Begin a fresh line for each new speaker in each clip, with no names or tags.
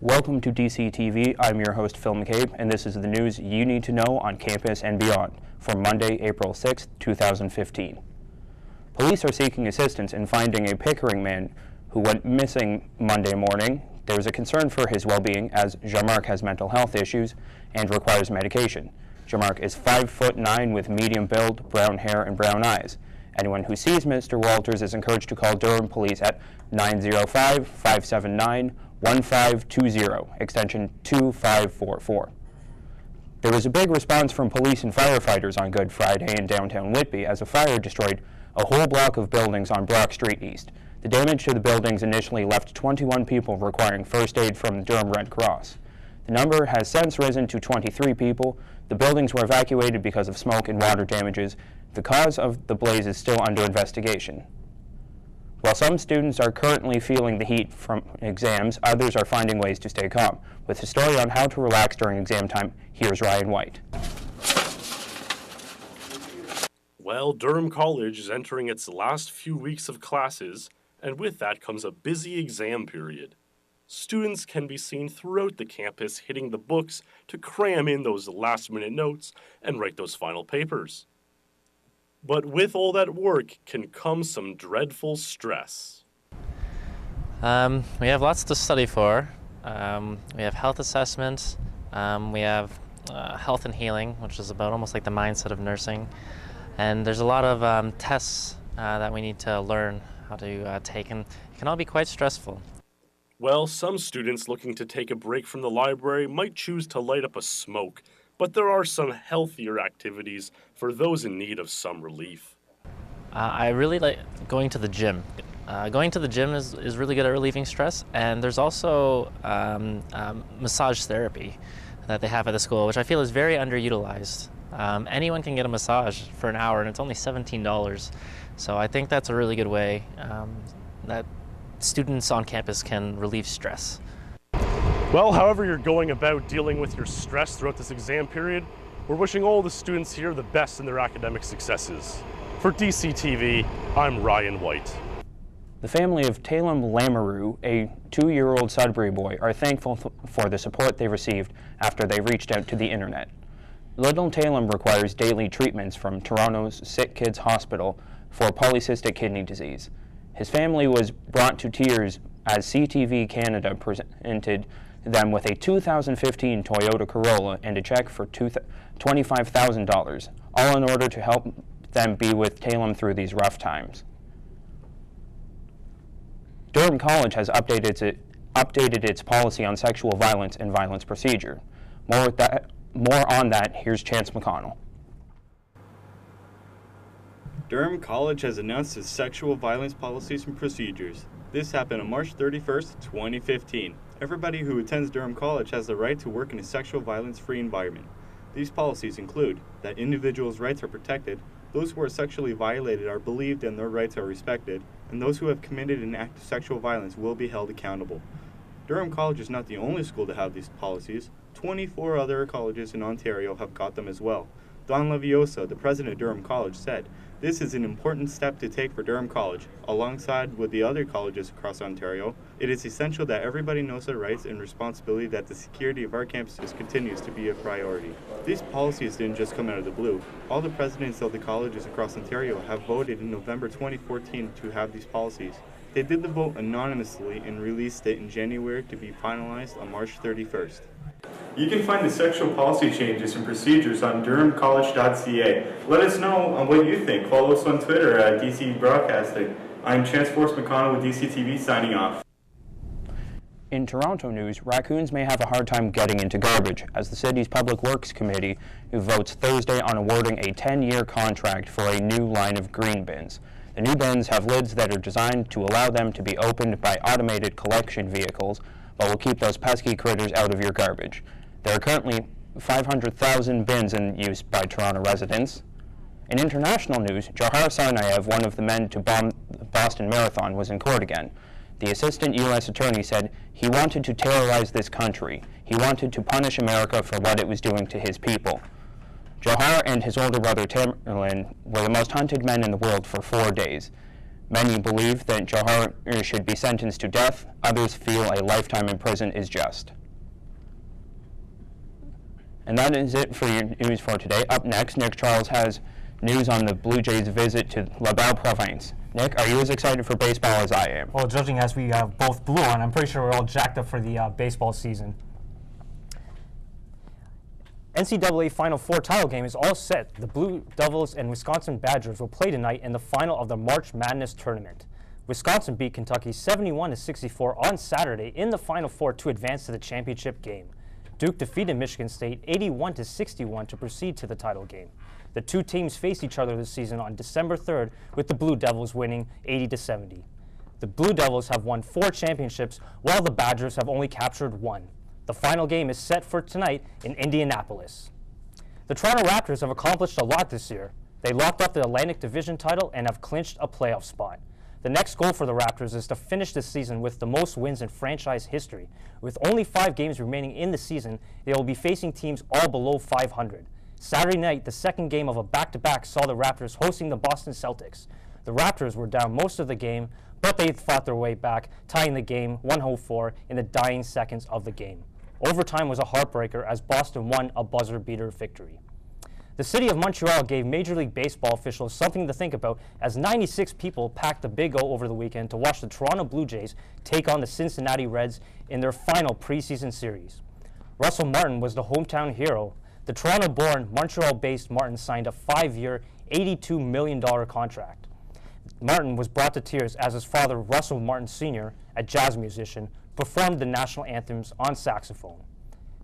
Welcome to DCTV. I'm your host, Phil McCabe, and this is the news you need to know on campus and beyond for Monday, April 6, 2015. Police are seeking assistance in finding a Pickering man who went missing Monday morning. There is a concern for his well-being as Jean-Marc has mental health issues and requires medication. Jean-Marc is 5'9" with medium build, brown hair, and brown eyes. Anyone who sees Mr. Walters is encouraged to call Durham Police at 905-579-1520, extension 2544. There was a big response from police and firefighters on Good Friday in downtown Whitby as a fire destroyed a whole block of buildings on Brock Street East. The damage to the buildings initially left 21 people requiring first aid from the Durham Red Cross. The number has since risen to 23 people. The buildings were evacuated because of smoke and water damages. The cause of the blaze is still under investigation. While some students are currently feeling the heat from exams, others are finding ways to stay calm. With a story on how to relax during exam time, here's Ryan White.
Well, Durham College is entering its last few weeks of classes, and with that comes a busy exam period. Students can be seen throughout the campus hitting the books to cram in those last-minute notes and write those final papers. But with all that work can come some dreadful stress.
We have lots to study for. We have health assessment, we have health and healing, which is about almost like the mindset of nursing. And there's a lot of tests that we need to learn how to take, and it can all be quite stressful.
Well, some students looking to take a break from the library might choose to light up a smoke, but there are some healthier activities for those in need of some relief.
I really like going to the gym. Going to the gym is really good at relieving stress, and there's also massage therapy that they have at the school, which I feel is very underutilized. Anyone can get a massage for an hour, and it's only $17. So I think that's a really good way that students on campus can relieve stress.
Well, however you're going about dealing with your stress throughout this exam period, we're wishing all the students here the best in their academic successes. For DCTV, I'm Ryan White.
The family of Talem Lamoureux, a 2-year-old Sudbury boy, are thankful for the support they received after they reached out to the internet. Little Talem requires daily treatments from Toronto's Sick Kids Hospital for polycystic kidney disease. His family was brought to tears as CTV Canada presented them with a 2015 Toyota Corolla and a check for $25,000, all in order to help them be with Talem through these rough times. Durham College has updated its policy on sexual violence and violence procedure. More on that, here's Chance McConnell.
Durham College has announced its sexual violence policies and procedures. This happened on March 31st, 2015. Everybody who attends Durham College has the right to work in a sexual violence-free environment. These policies include that individuals' rights are protected, those who are sexually violated are believed and their rights are respected, and those who have committed an act of sexual violence will be held accountable. Durham College is not the only school to have these policies. 24 other colleges in Ontario have got them as well. Don Leviosa, the president of Durham College, said, "This is an important step to take for Durham College. Alongside with the other colleges across Ontario, it is essential that everybody knows their rights and responsibility that the security of our campuses continues to be a priority." These policies didn't just come out of the blue. All the presidents of the colleges across Ontario have voted in November 2014 to have these policies. They did the vote anonymously and released it in January to be finalized on March 31st.
You can find the sexual policy changes and procedures on durhamcollege.ca. Let us know on what you think. Follow us on Twitter at DC Broadcasting. I'm Chance McConnell with DCTV signing off.
In Toronto news, raccoons may have a hard time getting into garbage as the city's Public Works Committee votes Thursday on awarding a 10-year contract for a new line of green bins. The new bins have lids that are designed to allow them to be opened by automated collection vehicles, but will keep those pesky critters out of your garbage. There are currently 500,000 bins in use by Toronto residents. In international news, Johar Tsarnaev, one of the men to bomb the Boston Marathon, was in court again. The assistant U.S. attorney said he wanted to terrorize this country. He wanted to punish America for what it was doing to his people. Johar and his older brother Tamerlan were the most hunted men in the world for 4 days. Many believe that Johar should be sentenced to death. Others feel a lifetime in prison is just. And that is it for your news for today. Up next, Nick Charles has news on the Blue Jays' visit to La Belle Province. Nick, are you as excited for baseball as I am?
Well, judging as we have both blue on, I'm pretty sure we're all jacked up for the baseball season. NCAA Final Four title game is all set. The Blue Devils and Wisconsin Badgers will play tonight in the final of the March Madness tournament. Wisconsin beat Kentucky 71-64 on Saturday in the Final Four to advance to the championship game. Duke defeated Michigan State 81-61 to proceed to the title game. The two teams faced each other this season on December 3rd, with the Blue Devils winning 80-70. The Blue Devils have won 4 championships, while the Badgers have only captured 1. The final game is set for tonight in Indianapolis. The Toronto Raptors have accomplished a lot this year. They locked up the Atlantic Division title and have clinched a playoff spot. The next goal for the Raptors is to finish the season with the most wins in franchise history. With only 5 games remaining in the season, they will be facing teams all below 500. Saturday night, the second game of a back-to-back saw the Raptors hosting the Boston Celtics. The Raptors were down most of the game, but they fought their way back, tying the game 104 in the dying seconds of the game. Overtime was a heartbreaker as Boston won a buzzer-beater victory. The city of Montreal gave Major League Baseball officials something to think about as 96 people packed the Big O over the weekend to watch the Toronto Blue Jays take on the Cincinnati Reds in their final preseason series. Russell Martin was the hometown hero. The Toronto-born, Montreal-based Martin signed a 5-year, $82 million contract. Martin was brought to tears as his father, Russell Martin Sr., a jazz musician, performed the national anthems on saxophone.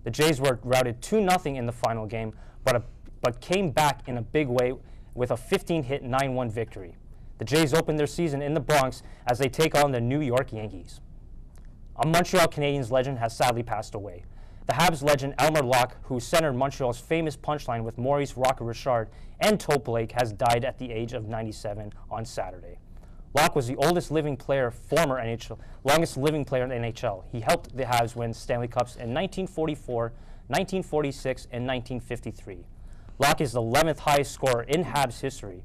The Jays were routed 2-0 in the final game, but came back in a big way with a 15-hit 9-1 victory. The Jays opened their season in the Bronx as they take on the New York Yankees. A Montreal Canadiens legend has sadly passed away. The Habs legend Elmer Locke, who centered Montreal's famous punchline with Maurice Rocket Richard and Tope Blake, has died at the age of 97 on Saturday. Locke was the oldest living player, longest living player in the NHL. He helped the Habs win Stanley Cups in 1944, 1946, and 1953. Locke is the 11th highest scorer in Habs history.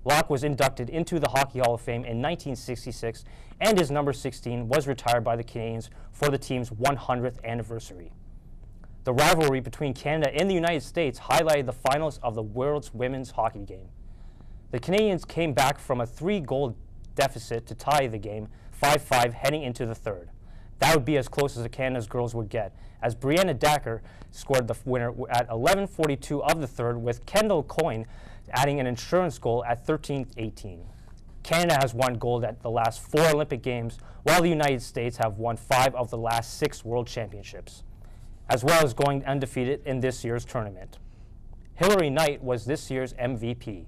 Locke was inducted into the Hockey Hall of Fame in 1966, and his number 16 was retired by the Canadiens for the team's 100th anniversary. The rivalry between Canada and the United States highlighted the finals of the World's Women's Hockey Game. The Canadiens came back from a 3-goal deficit to tie the game 5-5 heading into the third. That would be as close as the Canada's girls would get, as Brianna Dacker scored the winner at 11:42 of the third, with Kendall Coyne adding an insurance goal at 13:18. Canada has won gold at the last 4 Olympic Games, while the United States have won 5 of the last 6 World Championships, as well as going undefeated in this year's tournament. Hillary Knight was this year's MVP.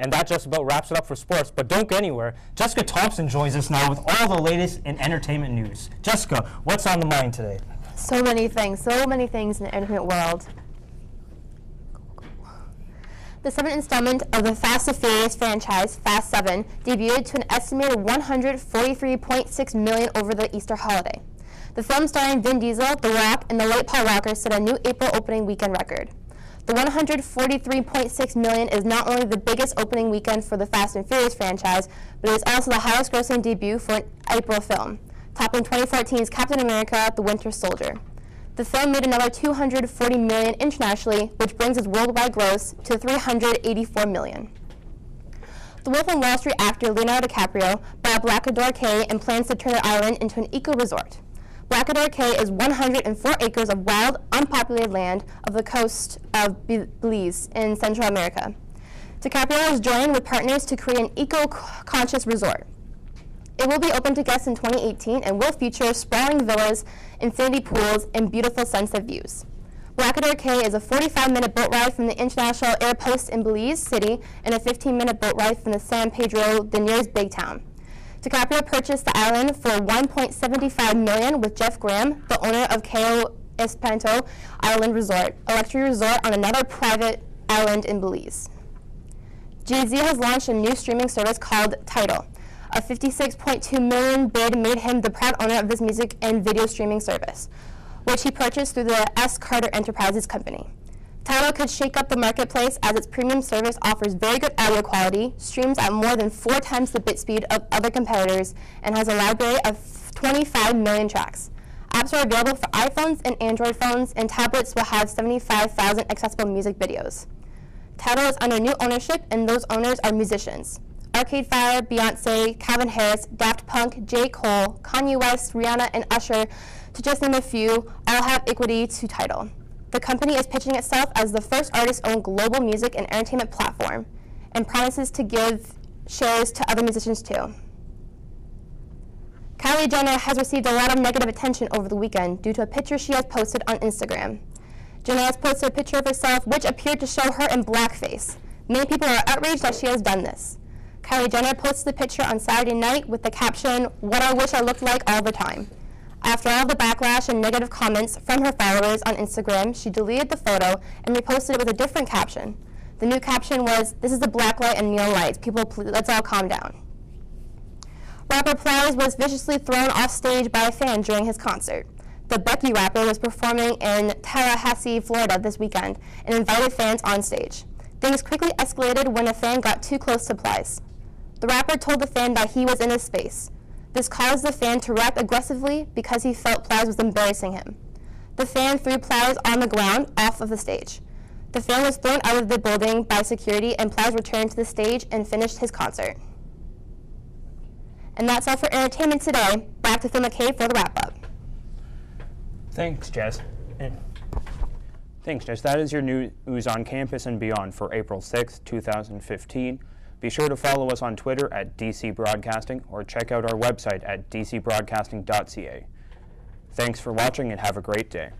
And that just about wraps it up for sports, but don't go anywhere. Jessica Thompson joins us now with all the latest in entertainment news. Jessica, what's on the mind today?
So many things in the entertainment world. The 7th installment of the Fast and Furious franchise, Fast 7, debuted to an estimated $143.6 million over the Easter holiday. The film starring Vin Diesel, The Rock, and the late Paul Walker set a new April opening weekend record. The $143.6 million is not only the biggest opening weekend for the Fast and Furious franchise, but it is also the highest grossing debut for an April film, topping 2014's Captain America: The Winter Soldier. The film made another $240 million internationally, which brings its worldwide gross to $384 million. The Wolf of Wall Street actor Leonardo DiCaprio bought Blackador Cay and plans to turn the island into an eco-resort. Blackador Cay is 104 acres of wild, unpopulated land of the coast of Belize in Central America. DiCaprio is joining with partners to create an eco-conscious resort. It will be open to guests in 2018 and will feature sprawling villas, infinity pools, and beautiful sunset views. Blackador Cay is a 45-minute boat ride from the International Airpost in Belize City and a 15-minute boat ride from the San Pedro, the nearest big town. DiCaprio purchased the island for $1.75 million with Jeff Graham, the owner of Cayo Espanto Island Resort, a luxury resort on another private island in Belize. Jay-Z has launched a new streaming service called Tidal. A $56.2 million bid made him the proud owner of this music and video streaming service, which he purchased through the S. Carter Enterprises company. Tidal could shake up the marketplace as its premium service offers very good audio quality, streams at more than 4 times the bit speed of other competitors, and has a library of 25 million tracks. Apps are available for iPhones and Android phones, and tablets will have 75,000 accessible music videos. Tidal is under new ownership, and those owners are musicians. Arcade Fire, Beyonce, Calvin Harris, Daft Punk, J. Cole, Kanye West, Rihanna, and Usher, to just name a few, all have equity to Tidal. The company is pitching itself as the first artist-owned global music and entertainment platform, and promises to give shares to other musicians too. Kylie Jenner has received a lot of negative attention over the weekend due to a picture she has posted on Instagram. Jenner has posted a picture of herself which appeared to show her in blackface. Many people are outraged that she has done this. Kylie Jenner posted the picture on Saturday night with the caption, "What I wish I looked like all the time." After all the backlash and negative comments from her followers on Instagram, she deleted the photo and reposted it with a different caption. The new caption was, "This is the black light and neon lights. People, please, let's all calm down." Rapper Plies was viciously thrown off stage by a fan during his concert. The Becky rapper was performing in Tallahassee, Florida this weekend and invited fans on stage. Things quickly escalated when a fan got too close to Plies. The rapper told the fan that he was in his space. This caused the fan to react aggressively because he felt Plies was embarrassing him. The fan threw Plies on the ground off of the stage. The fan was thrown out of the building by security, and Plies returned to the stage and finished his concert. And that's all for entertainment today. Back to Phil McKay for the wrap-up.
Thanks, Jess. Thanks, Jess. That is your news on campus and beyond for April 6th, 2015. Be sure to follow us on Twitter at DC Broadcasting or check out our website at dcbroadcasting.ca. Thanks for watching and have a great day.